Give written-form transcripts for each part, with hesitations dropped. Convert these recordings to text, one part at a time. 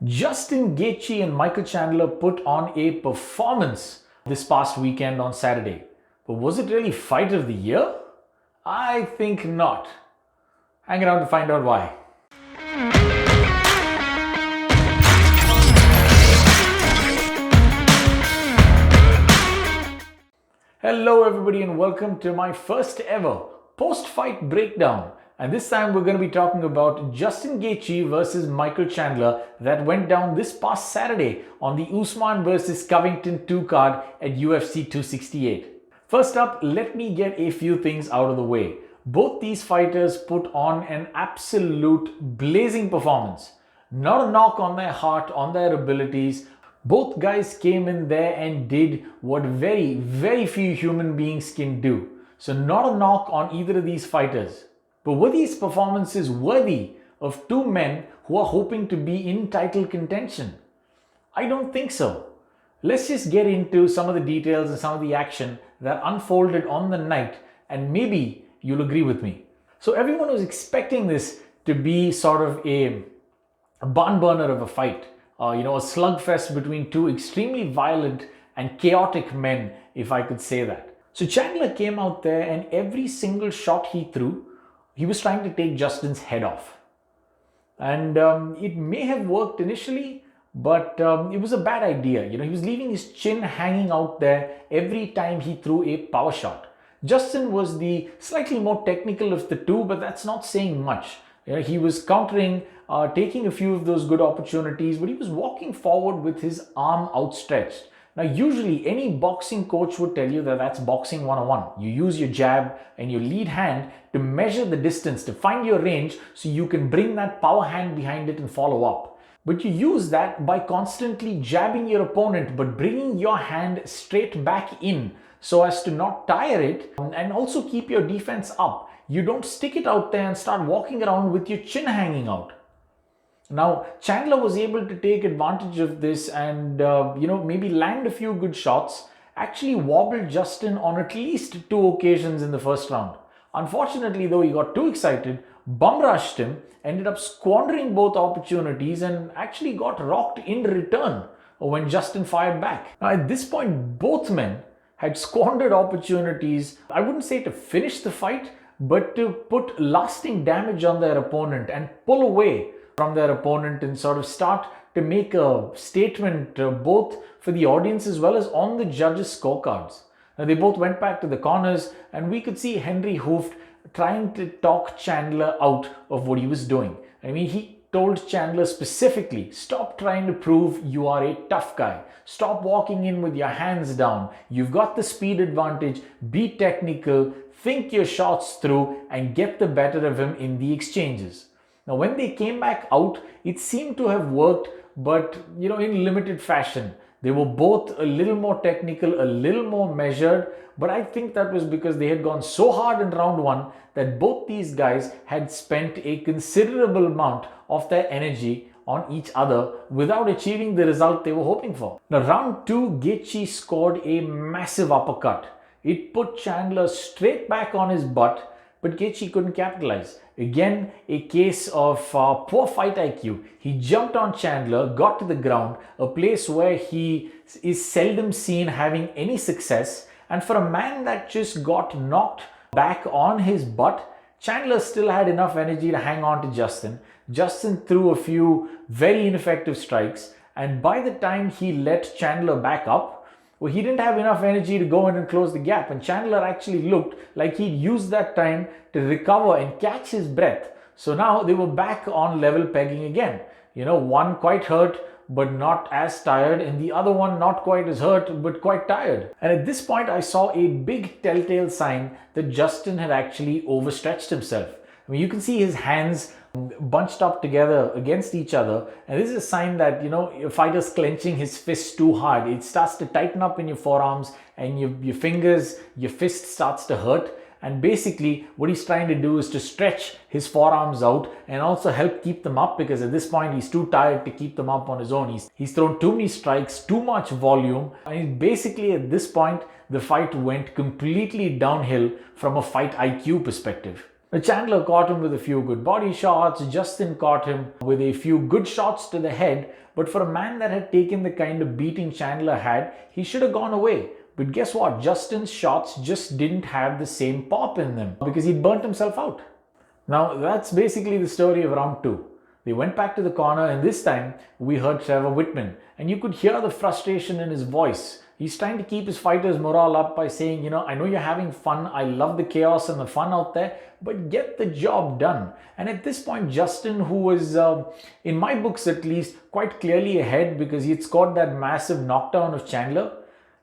Justin Gaethje and Michael Chandler put on a performance this past weekend on Saturday. But was it really fight of the year? I think not. Hang around to find out why. Hello everybody and welcome to my first ever post-fight breakdown. And this time we're going to be talking about Justin Gaethje versus Michael Chandler that went down this past Saturday on the Usman versus Covington 2 card at UFC 268. First up, let me get a few things out of the way. Both these fighters put on an absolute blazing performance. Not a knock on their heart, on their abilities. Both guys came in there and did what very few human beings can do. So not a knock on either of these fighters. But were these performances worthy of two men who are hoping to be in title contention? I don't think so. Let's just get into some of the details and some of the action that unfolded on the night, and maybe you'll agree with me. So everyone was expecting this to be sort of a barn burner of a fight. A slugfest between two extremely violent and chaotic men, if I could say that. So Chandler came out there and every single shot he threw, he was trying to take Justin's head off. And it may have worked initially, but it was a bad idea. He was leaving his chin hanging out there every time he threw a power shot. Justin was the slightly more technical of the two, but that's not saying much. He was countering, taking a few of those good opportunities, but he was walking forward with his arm outstretched. Now, usually any boxing coach would tell you that that's boxing 101. You use your jab and your lead hand to measure the distance, to find your range so you can bring that power hand behind it and follow up. But you use that by constantly jabbing your opponent but bringing your hand straight back in so as to not tire it and also keep your defense up. You don't stick it out there and start walking around with your chin hanging out. Now, Chandler was able to take advantage of this and, maybe land a few good shots, actually wobbled Justin on at least two occasions in the first round. Unfortunately, though, he got too excited, bum rushed him, ended up squandering both opportunities and actually got rocked in return when Justin fired back. Now, at this point, both men had squandered opportunities, I wouldn't say to finish the fight, but to put lasting damage on their opponent and pull away from their opponent and sort of start to make a statement both for the audience as well as on the judges' scorecards. Now, they both went back to the corners and we could see Henry Hooft trying to talk Chandler out of what he was doing. I mean, he told Chandler specifically, stop trying to prove you are a tough guy. Stop walking in with your hands down. You've got the speed advantage. Be technical. Think your shots through and get the better of him in the exchanges. Now, when they came back out, it seemed to have worked, but, in limited fashion. They were both a little more technical, a little more measured, but I think that was because they had gone so hard in round one that both these guys had spent a considerable amount of their energy on each other without achieving the result they were hoping for. Now, round two, Gaethje scored a massive uppercut. It put Chandler straight back on his butt, but Gaethje couldn't capitalize. Again, a case of poor fight IQ. He jumped on Chandler, got to the ground, a place where he is seldom seen having any success. And for a man that just got knocked back on his butt, Chandler still had enough energy to hang on to Justin. Justin threw a few very ineffective strikes, and by the time he let Chandler back up, well, he didn't have enough energy to go in and close the gap, and Chandler actually looked like he'd used that time to recover and catch his breath. So now they were back on level pegging again. One quite hurt but not as tired, and the other one not quite as hurt but quite tired. And at this point, I saw a big telltale sign that Justin had actually overstretched himself. I mean, you can see his hands bunched up together against each other, and this is a sign that a fighter's clenching his fist too hard. It starts to tighten up in your forearms and your fingers, your fist starts to hurt. And basically what he's trying to do is to stretch his forearms out and also help keep them up, because at this point he's too tired to keep them up on his own. He's thrown too many strikes, too much volume, and basically at this point the fight went completely downhill from a fight IQ perspective. Now, Chandler caught him with a few good body shots. Justin caught him with a few good shots to the head. But for a man that had taken the kind of beating Chandler had, he should have gone away. But guess what? Justin's shots just didn't have the same pop in them because he'd burnt himself out. Now, that's basically the story of round two. They went back to the corner, and this time we heard Trevor Whitman, and you could hear the frustration in his voice. He's trying to keep his fighters' morale up by saying, I know you're having fun. I love the chaos and the fun out there, but get the job done. And at this point, Justin, who was, in my books at least, quite clearly ahead because he had scored that massive knockdown of Chandler,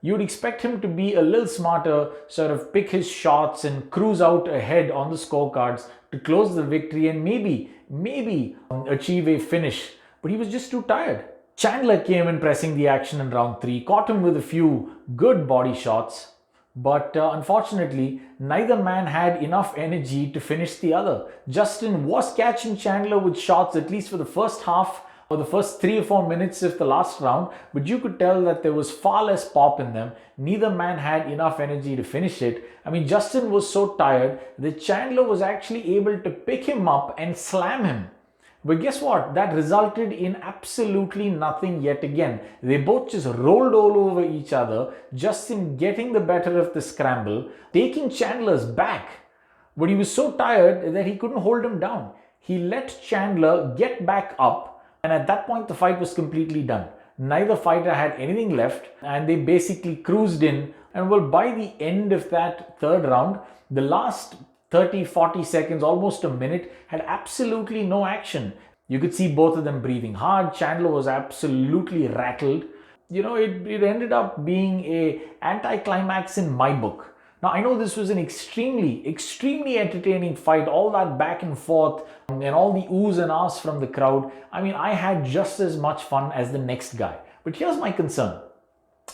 you'd expect him to be a little smarter, sort of pick his shots and cruise out ahead on the scorecards to close the victory and maybe achieve a finish. But he was just too tired. Chandler came in pressing the action in round 3, caught him with a few good body shots, but unfortunately, neither man had enough energy to finish the other. Justin was catching Chandler with shots, at least for the first half or the first 3 or 4 minutes of the last round, but you could tell that there was far less pop in them. Neither man had enough energy to finish it. I mean, Justin was so tired that Chandler was actually able to pick him up and slam him. But guess what? That resulted in absolutely nothing yet again. They both just rolled all over each other, Justin getting the better of the scramble, taking Chandler's back. But he was so tired that he couldn't hold him down. He let Chandler get back up, and at that point the fight was completely done. Neither fighter had anything left, and they basically cruised in. And well, by the end of that third round, the last 30-40 seconds, almost a minute, had absolutely no action. You could see both of them breathing hard. Chandler was absolutely rattled. It ended up being a anticlimax in my book. Now, I know this was an extremely entertaining fight, all that back and forth and all the oohs and ahs from the crowd. I mean, I had just as much fun as the next guy. But here's my concern.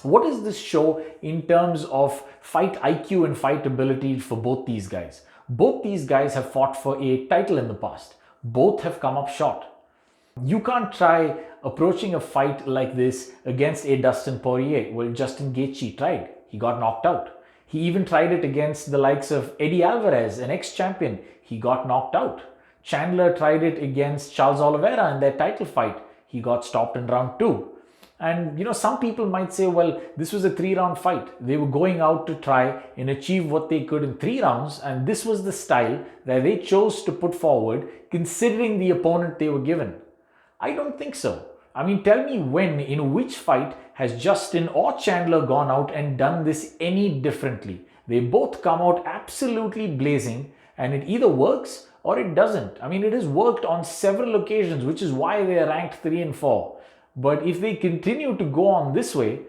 What does this show in terms of fight IQ and fight ability for both these guys? Both these guys have fought for a title in the past. Both have come up short. You can't try approaching a fight like this against a Dustin Poirier. Well, Justin Gaethje tried. He got knocked out. He even tried it against the likes of Eddie Alvarez, an ex-champion. He got knocked out. Chandler tried it against Charles Oliveira in their title fight. He got stopped in round 2. And some people might say, well, this was a 3-round fight. They were going out to try and achieve what they could in 3 rounds, and this was the style that they chose to put forward considering the opponent they were given. I don't think so. I mean, tell me when, in which fight has Justin or Chandler gone out and done this any differently? They both come out absolutely blazing, and it either works or it doesn't. I mean, it has worked on several occasions, which is why they are ranked 3 and 4. But if they continue to go on this way,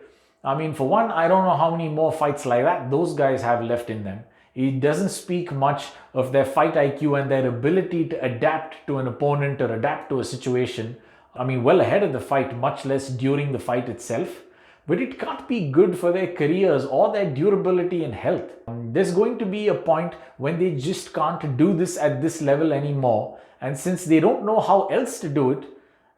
I mean, for one, I don't know how many more fights like that those guys have left in them. It doesn't speak much of their fight IQ and their ability to adapt to an opponent or adapt to a situation. I mean, well ahead of the fight, much less during the fight itself. But it can't be good for their careers or their durability and health. There's going to be a point when they just can't do this at this level anymore. And since they don't know how else to do it,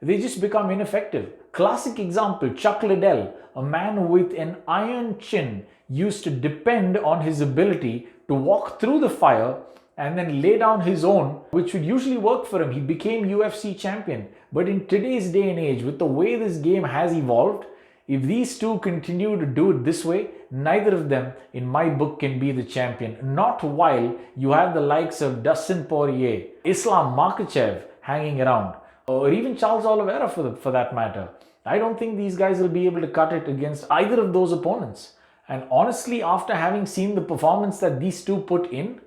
they just become ineffective. Classic example, Chuck Liddell, a man with an iron chin, used to depend on his ability to walk through the fire and then lay down his own, which would usually work for him. He became UFC champion. But in today's day and age, with the way this game has evolved, if these two continue to do it this way, neither of them, in my book, can be the champion. Not while you have the likes of Dustin Poirier, Islam Makhachev hanging around, or even Charles Oliveira for that matter. I don't think these guys will be able to cut it against either of those opponents. And honestly, after having seen the performance that these two put in,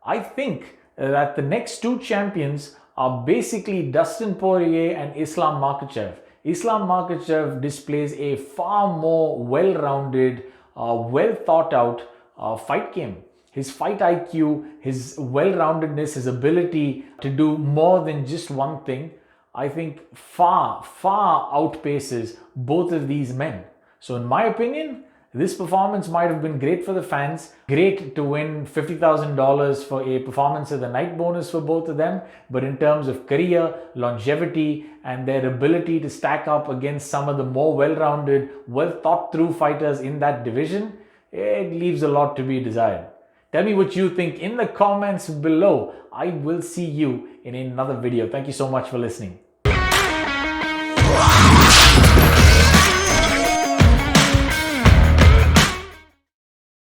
I think that the next 2 champions are basically Dustin Poirier and Islam Makhachev. Islam Makhachev displays a far more well-rounded, well thought out fight game. His fight IQ, his well-roundedness, his ability to do more than just one thing, I think far outpaces both of these men. So in my opinion, this performance might have been great for the fans, great to win $50,000 for a performance of the night bonus for both of them, but in terms of career, longevity, and their ability to stack up against some of the more well-rounded, well-thought-through fighters in that division, it leaves a lot to be desired. Tell me what you think in the comments below. I will see you in another video. Thank you so much for listening.